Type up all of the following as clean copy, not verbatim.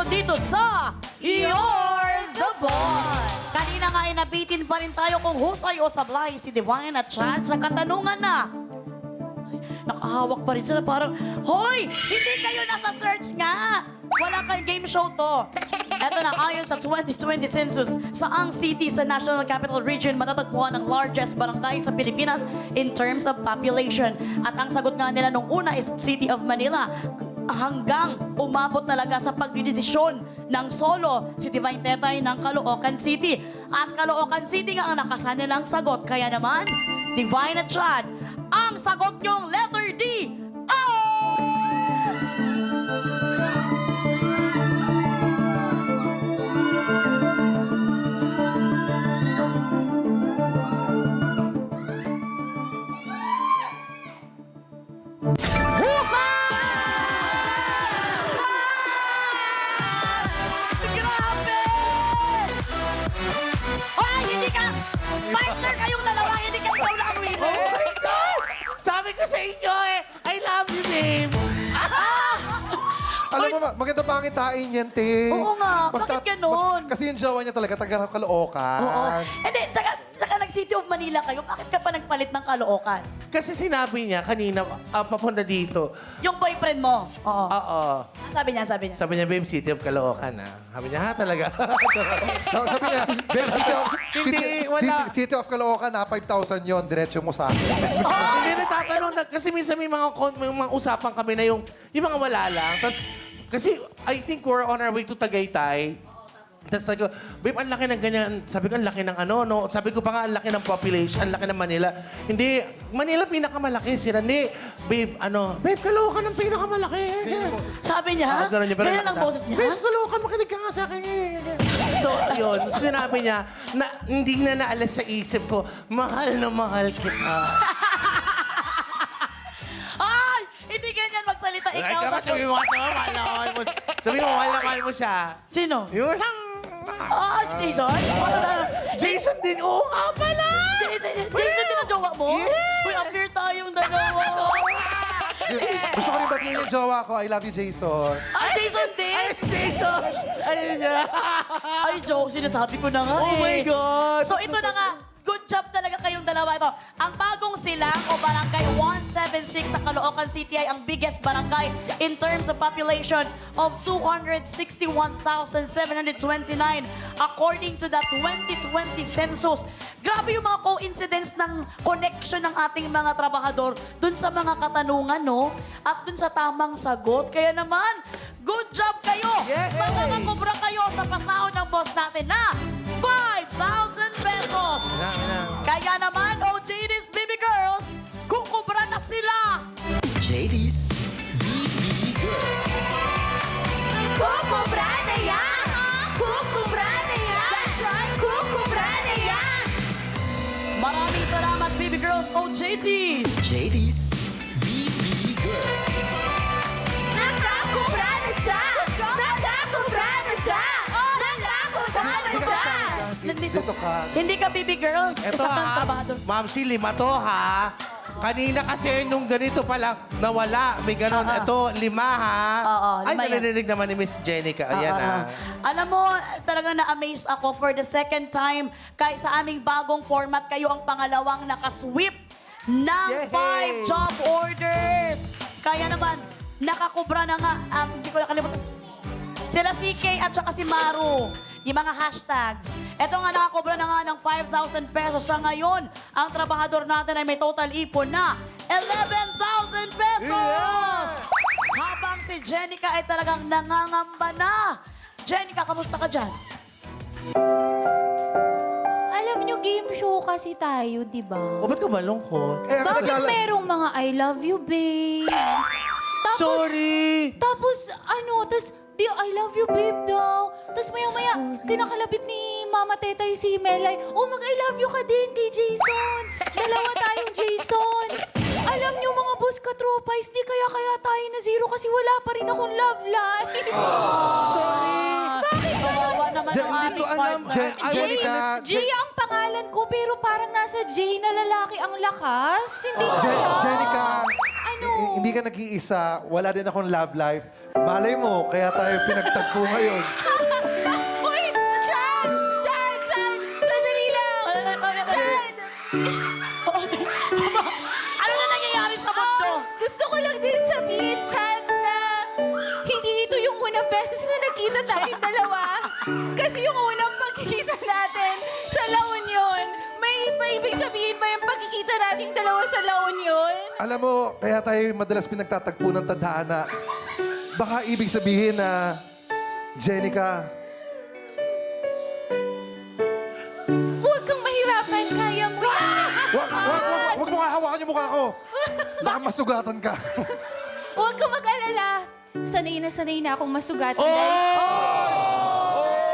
kayo dito sa You're the Boss! Kanina nga ay nabitin pa rin tayo kung husay o sablay si Divine at Chad sa katanungan na. Nakahawak pa rin sila parang, Hoy! Hindi kayo nasa search nga! Wala kayong game show to. Eto na, ayon sa 2020 census, saang city sa National Capital Region matatagpuan ang largest barangay sa Pilipinas in terms of population? At ang sagot nga nila nung una is City of Manila. Hanggang umabot talaga sa pagdidesisyon ng solo si Divine Tetay ng Caloocan City. At Caloocan City nga ang nakasanilang sagot. Kaya naman, Divine at Chad, ang sagot nyong letter D, grabe! Hoy, hindi ka! Partner kayong dalawa, hindi ka ikaw na ang winner! Oh my God! Sabi ko sa inyo eh, I love you, babe. Alam mo, maganda pangitain yan, te. Oo nga, bakit ganun? Kasi yung jowa niya talaga, taga Caloocan. Oo. Hindi, tsaka nag-City of Manila kayo, bakit ka pa nagpalit ng Caloocan? Kasi sinabi niya kanina, papunta dito. Yung boyfriend mo? Oo. Oo. Sabi niya. Sabi niya, babe, City of Caloocan, ha? Sabi niya, ha, talaga? Sabi niya, Ben, Hindi, wala. City of Caloocan, 5,000 yon, diretso mo sa akin. Hindi natatanong na, kasi minsan may mga usapan kami na yung mga wala lang. Kasi I think we're on our way to Tagaytay. Tapos sabi ko, babe, ang laki ng ganyan. Sabi ko, ang laki ng ano, no? Sabi ko pa nga, ang laki ng population, ang laki ng Manila. Hindi, Manila pinakamalaki. Sila, hindi, babe, babe, Caloocan ang pinakamalaki. Sabi niya? Ganun niya. Ganyan ang boses niya? Babe, Caloocan, makinig ka nga sa akin. So, yun, sinabi niya, na hindi na naalas sa isip ko, mahal na mahal kita. Ay! Hindi ganyan magsalita ikaw sa... Sabi mo, mahal na mahal mo siya. Sabi mo, mahal na mahal mo siya. Sino? Yung isang... Jason? Ano na? Jason din, oo nga pala! Jason din ang jowa mo? Yes! Uy, appear tayong dalawa. Gusto ko rin batiin yung jowa ko. I love you, Jason. Jason din? Ay, si Jason! Ayun niya. Ay, joke. Sinasabi ko na nga Oh my God! So, ito na nga. Good job talaga kayong dalawa ito. Ang bagong silang o barangay 176 sa Caloocan City ay ang biggest barangay in terms of population of 261,729 according to the 2020 census. Grabe yung mga coincidence ng connection ng ating mga trabahador dun sa mga katanungan, no? At dun sa tamang sagot. Kaya naman, good job kayo! Yay! Makakakubra kayo sa pasahod ng boss natin na 5,000 pesos! Kaya naman, OJD's Baby Girls, kukubra na sila! JD's BB Girl. Kukubra na yan! Kukubra na yan! Kukubra na yan! Maraming salamat, Baby Girls, OJD's! JD's BB Girl. Nakakubra na siya! Nakakubra na siya! Nakakubra na siya! Dito ka. Hindi ka Baby Girls, Ito isa kang ha, trabahador. Ma'am, si lima to ha. Kanina kasi nung ganito pa lang, nawala. May ganun. Oo. Ito, lima ha. Oo, Ay, lima yan. narinig naman ni Miss Jenica. Ayan ha. Alam mo, talagang na-amaze ako for the second time kay sa aming bagong format, kayo ang pangalawang nakasweep ng Yay! 5 job orders. Kaya naman, nakakubra na nga, hindi ko nakalimutan. Sila CK at saka si Maru, yung mga hashtags. Ito nga, nakakubra na nga ng 5,000 pesos. Sa ngayon, ang trabahador natin ay may total ipon na 11,000 pesos! Habang si Jenica ay talagang nangangamba na. Jenica, kamusta ka dyan? Alam nyo, game show kasi tayo, di ba? O, ba't ka malungkot? Eh, ako Bakit nagala- merong mga I love you, babe? Tapos, Sorry! Tapos, di I love you, babe daw. Tapos maya-maya, kinakalabit ni Mama Tetay si Melay, oh, mag-I love you ka din kay Jason. Dalawa tayong Jason. Alam nyo, mga boss katropais, di kaya tayo na zero kasi wala pa rin akong love life. Sorry! Bakit Kawawa naman Jen, ang hindi aming ko alam. partner. Ay, Jenica, Gia ang pangalan ko, pero parang nasa J na lalaki ang lakas. Hindi kaya. Jenica, Ano? hindi ka nag-iisa. Wala din akong love life. Malay mo, kaya tayo pinagtagpo ngayon. Uy! Chad! Chad! Chad! Sandali lang! Chad! Ano na nangyayari sa mundo? Gusto ko lang din sabihin, Chad, na hindi ito yung unang beses na nagkita tayong dalawa. Kasi yung unang pagkikita natin sa La Union, may ibig sabihin ba yung pagkikita nating dalawa sa La Union? Alam mo, kaya tayo madalas pinagtatagpo ng tadhana. Baka ibig sabihin na, Jenica, Huwag kang mahirapan, kaya mo yan. wag mo hahawakan yung mukha ko. Baka masugatan ka. Huwag kang mag-alala. Sanay na akong masugatan.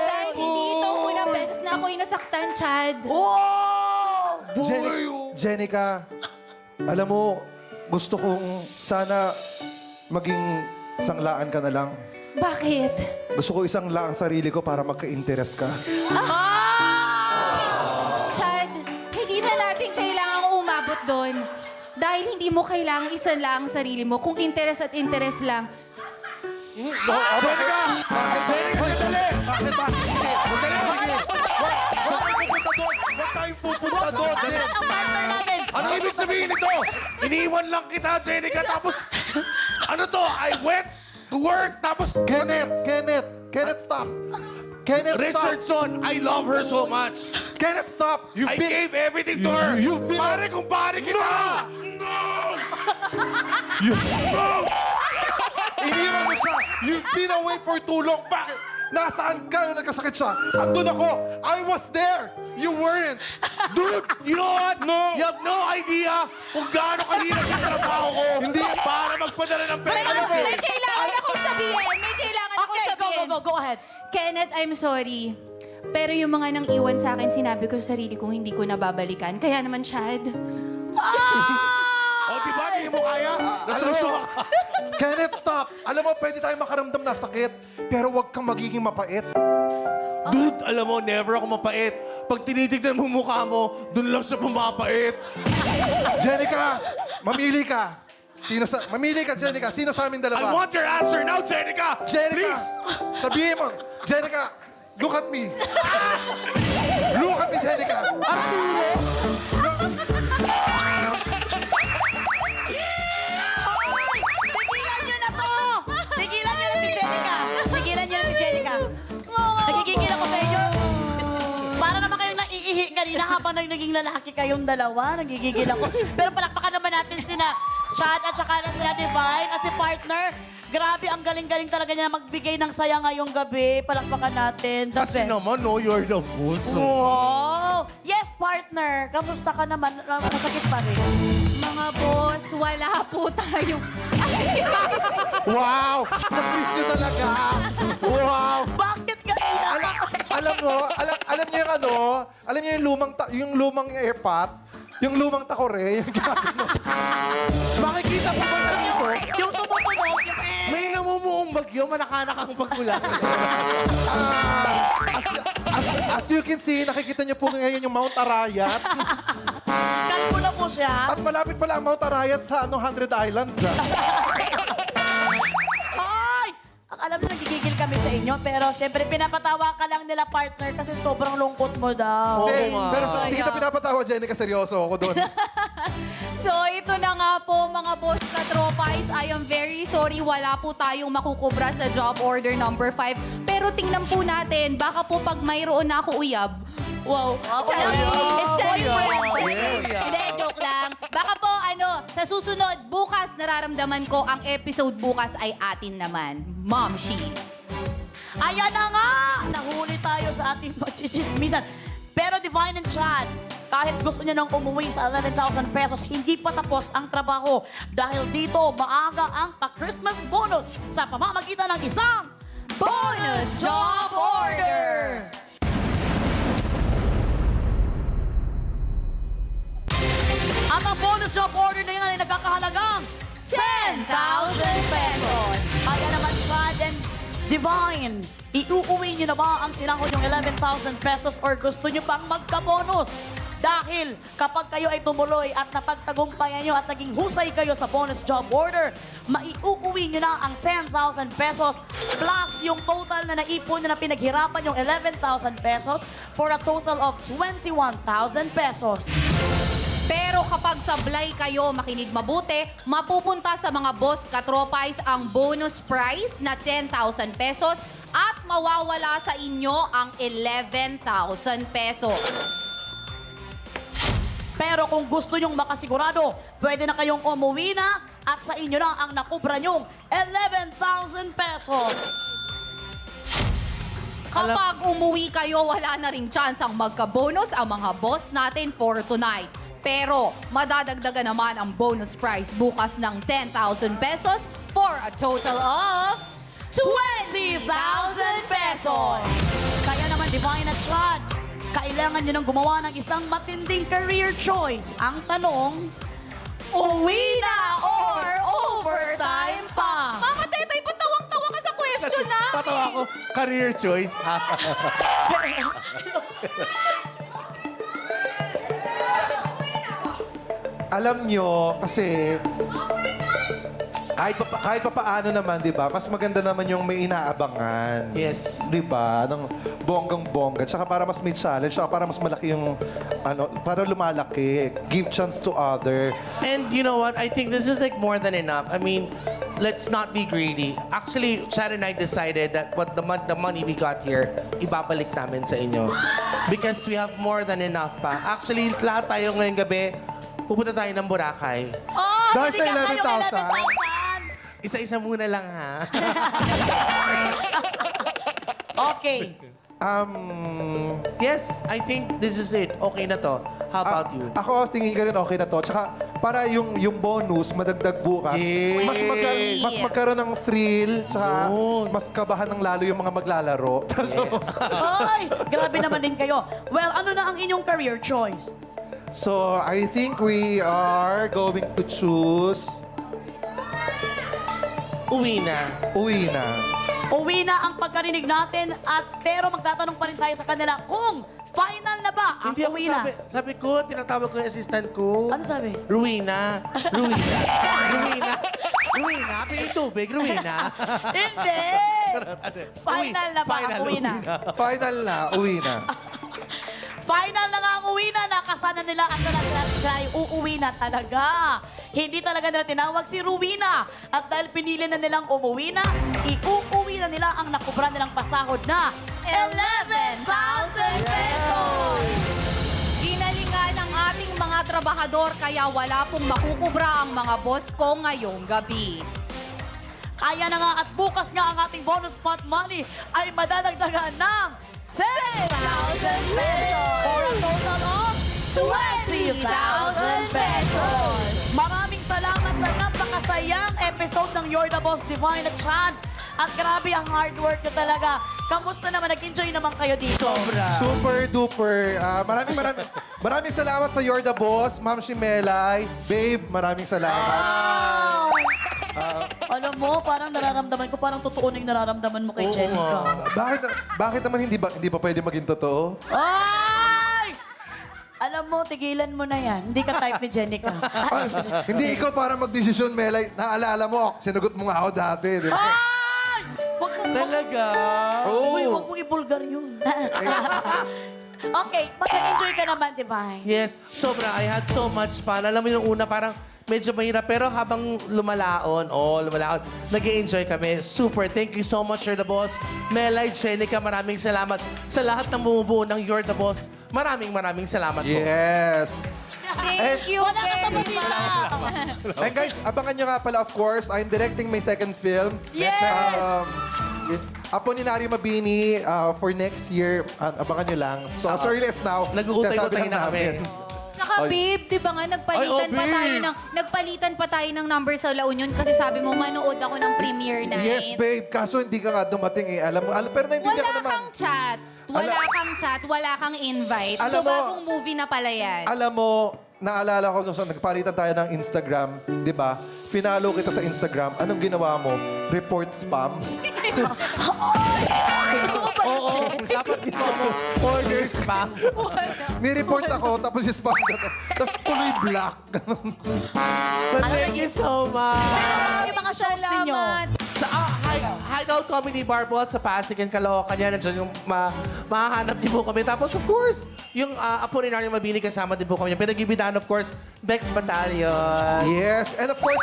Dahil hindi ito ang unang beses na ako'y nasaktan, Chad. Jenica, alam mo, gusto kong sana maging sanglaan ka na lang. Bakit? Gusto ko isang lang sarili ko para magka-interest ka. Chad, hindi na natin kailangang umabot doon. Dahil hindi mo kailangang isa lang ang sarili mo. Kung interest at interest lang. Jenica! Jenica, sandali! Bakit ba? Sandali! Huwag tayong pupunta doon! Ang partner namin. Ano ibig sabihin nito? Iniwan lang kita, Jenica, tapos... Ano to? I went to work, tapos... Kenneth, stop. Kenneth, stop. Richardson, I love her so much. Kenneth, stop. I gave everything to her. You've been... Pare kung pare kita! Iniwan mo siya. You've been away for too long. Bakit? Nasaan ka nung nagkasakit siya? Andun ako. I was there. You weren't. Dude, you know what? No. You have no idea kung gaano kahirap yung trabaho ko. Hindi. Para magpadala ng pera. May kailangan akong sabihin. May kailangan akong Okay, sabihin. go ahead. Kenneth, I'm sorry. Pero yung mga nang iwan sa akin, sinabi ko sa sarili ko, hindi ko nababalikan. Kaya naman, Chad. O, diba? Hindi mo kaya? Nasusuka ka. Kenneth, stop. Alam mo, pwede tayo makaramdam ng sakit, pero huwag kang magiging mapait. Dude, alam mo, never ako mapait. Pag tinitignan mo mukha mo, dun lang siya pumapait. Jenica, mamili ka. Mamili ka, Jenica. Sino sa aming I dalawa? want your answer now, Jenica! Jenica! Please! Sabihin mo, Jenica, look at me. Look at me, Jenica. Hoy! Tigilan nyo na to! Tigilan nyo na si Jenica! Tigilan nyo na si Jenica! Nagigigil ako sa inyo. Para naman kayong naiihi kanina habang naging lalaki kayong dalawa. Nagigigil ako. Pero palakpakan naman natin sina Chad at saka na sila Divine at si partner. Grabe, ang galing-galing talaga niya magbigay ng saya ngayong gabi. Palakpakan natin. The Kasi best. naman, no, you're the boss. Wow! Yes, partner. Kamusta ka naman? Masakit pa rin. Mga boss, wala po tayong... Wow! Na-please nyo talaga. Wow! Bakit kanina? Alam niyo yung ano? Alam niyo yung lumang airpot? Yung lumang takore? Yung ginagawa. Makikita mo ba na dito? Yung tumutunog, yung May namumuong bagyo, manakanak ang pagkulang. As you can see, nakikita niyo po ngayon yung Mount Arayat. kalbo na po siya. At malapit pala ang Mount Arayat sa 100 Islands. Ay! Alam mo, nagigigil kami sa inyo, pero syempre pinapatawa ka lang nila, partner, kasi sobrang lungkot mo daw. Hindi, nga. pero hindi kita pinapatawa, Jenica. Seryoso ako doon. So, ito na nga po, mga boss na tropais. I am very sorry. Wala po tayong makukubra sa job order number 5. Pero tingnan po natin, baka po pag mayroon na ako uyab. Wow. Hindi, joke lang. Baka po, sa susunod, bukas, nararamdaman ko ang episode bukas ay atin naman. Mom, she. Ayan na nga! Nahuli tayo sa ating pagchichismisan. Pero Divine and Chad, kahit gusto niya nang umuwi sa 11,000 pesos, hindi pa tapos ang trabaho. Dahil dito, maaga ang pa-Christmas bonus sa pamamagitan ng isang Bonus Job Order! At ang bonus job order na yan ay nagkakahalagang 10,000 pesos. Kaya naman, Chad and Divine, iuuwi niyo na ba ang sinangkot yung 11,000 pesos or gusto niyo pang magka-bonus? Dahil kapag kayo ay tumuloy at napagtagumpayan nyo at naging husay kayo sa bonus job order, maiuuwi nyo na ang 10,000 pesos plus yung total na naipon nyo na pinaghirapan yung 11,000 pesos for a total of 21,000 pesos. Pero kapag sablay kayo, makinig mabuti, mapupunta sa mga boss katropais ang bonus prize na 10,000 pesos at mawawala sa inyo ang 11,000 pesos. Pero kung gusto nyong makasigurado, pwede na kayong umuwi na at sa inyo na ang nakubra nyong 11,000 pesos. Kapag umuwi kayo, wala na ring chance ang magka-bonus ang mga boss natin for tonight. Pero madadagdagan naman ang bonus prize bukas ng 10,000 pesos for a total of 20,000 pesos! Kaya naman, Divine at Chad, kailangan nyo nang gumawa ng isang matinding career choice. Ang tanong, uwi na or overtime pa? Mama Tetay, ba't tawang-tawa ka sa question na? Tatawa ako, career choice. Alam nyo, kasi kahit pa paano naman, di ba? Mas maganda naman yung may inaabangan. Yes. Di ba? Ng bonggang-bongga. Tsaka para mas may challenge, tsaka para mas malaki yung, para lumalaki. Give chance to other. And you know what? I think this is like more than enough. I mean, let's not be greedy. Actually, Chad and I decided that what the money we got here, ibabalik namin sa inyo. Because we have more than enough pa. Actually, lahat tayo ngayong gabi, pupunta tayo ng Boracay. Oh, Dahil hindi sa ka kayo 11,000. 11,000! Isa-isa muna lang, ha? Okay. Yes, I think this is it. Okay na to. How about you? Ako, tingin ka rin okay na to. Tsaka, para yung bonus, madagdag bukas. Yes. Mas magkaroon ng thrill. Tsaka, Yun. mas kabahan ng lalo yung mga maglalaro. Ay, grabe naman din kayo. Well, ano na ang inyong career choice? So, I think we are going to choose Uwi na. uwi na. Uwi na ang pagkarinig natin at pero magtatanong pa rin tayo sa kanila kung final na ba ang Hindi ako uwi na. sabi ko, tinatawag ko yung assistant ko. Ano sabi? Ruina. Ruina. Ruina. Ruina. Pingin tubig. Ruina. Hindi! Final na ba ang Final, uwi na? Final na, uwi na. Final na nga ang uwi na. Nakasana nila at sila ay uuwi na talaga. Hindi talaga nila tinawag si Ruina. At dahil pinili na nilang umuwi na, iuuwi na nila ang nakubra nilang pasahod na 11,000 pesos! Ginalingan ng ating mga trabahador kaya wala pong makukubra ang mga boss ko ngayong gabi. Kaya na nga at bukas nga ang ating bonus pot money ay madadagdagan ng 10,000 pesos! For a total of 20,000 pesos! Maraming salamat sa napakasayang episode ng You're the Boss Divine at Chan. At grabe ang hard work nyo talaga. Kamusta naman? Nag-enjoy naman kayo dito? Super duper. Maraming salamat sa You're the Boss, Ma'am Shimelay. Babe, maraming salamat. Alam mo, parang nararamdaman ko, parang totoo na yung nararamdaman mo kay Jenica. Bakit naman hindi pa pwede maging totoo? Ay! Alam mo, tigilan mo na yan. Hindi ka type ni Jenica. Hindi ikaw para magdesisyon, Melay. Naalala mo, sinugot mo nga ako dati, di ba? Ay! Wag mo, Talaga? Uy, wag mong ibulgar yun. Okay, pag-enjoy ka naman, Divine. Yes, sobra. I had so much fun. Alam mo yung una, parang medyo mahirap. Pero habang lumalaon, nag-i-enjoy kami. Super. Thank you so much, You're the Boss. Melay, Jenica, maraming salamat. Sa lahat ng bumubuo ng You're the Boss, maraming salamat po. Yes. Thank you Wala ka sa very Manila. much. And guys, abangan nyo nga pala, of course, I'm directing my second film. Yes! Apolinary Mabini for next year. Abangan nyo lang. So, as early as now, Nag-uutay-utay sasabi lang na kami. namin. Tsaka babe, di ba nga nagpalitan pa tayo ng number sa La Union kasi sabi mo manood ako ng premiere night. Yes, babe. Kaso hindi ka nga dumating eh. Alam mo, pero naintindihan ko Wala naman. kang chat. Wala kang invite. So Alam mo- bagong movie na pala yan. Alam mo, naalala ko nung nagpalitan tayo ng Instagram, di ba? Finalo kita sa Instagram. Anong ginawa mo? Report spam. Totoo ba yun, Jen? Dapat di mo ako order spam. Ni-report ako, tapos yung spam na to. Tapos tuloy black. Ganun. But thank you so much. Yung mga shows ninyo. Salamat. Sa Hideout Comedy Bar po sa Pasig and Caloocan yan. Nandiyan yung mahahanap din po kami. Tapos of course, yung Apolinario Mabini kasama din po kami. Pinag-ibidaan of course, Bex Battalion. Yes, and of course,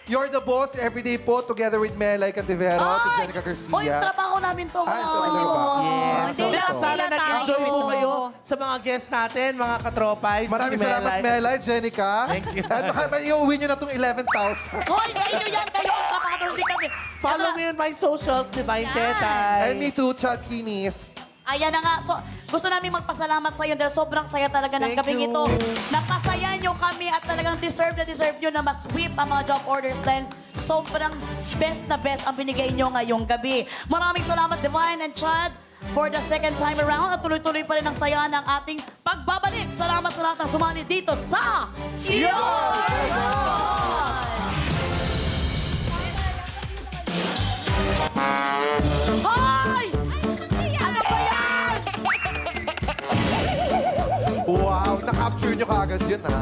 you're the boss everyday po together with Melay Cantiveros and Jenica Garcia. Hoy, trabaho namin to. Ay, so ano ba? Yes. So, Sila- sana sila nag-enjoy tayo. po kayo sa mga guests natin, mga katropay. Maraming salamat, Melay, Jenica. Thank you. At baka iuwi nyo na itong 11,000. Hoy, sa inyo yan kayo. Napakatuloy kami. Follow me on my socials, Divine Tetay. And me too, Chad Kinis. Ayan na nga. So, gusto namin magpasalamat sa iyo dahil sobrang saya talaga ng Thank gabing you. ito. Napasaya nyo kami at talagang deserve nyo na ma-sweep ang mga job orders dahil sobrang best na best ang binigay nyo ngayong gabi. Maraming salamat, Divine and Chad, for the second time around. At tuloy-tuloy pa rin ang saya ng ating pagbabalik. Salamat sa lahat ng sumali dito sa Hoy! Ano ba yan? Wow, na-capture nyo kaagad yun, ha?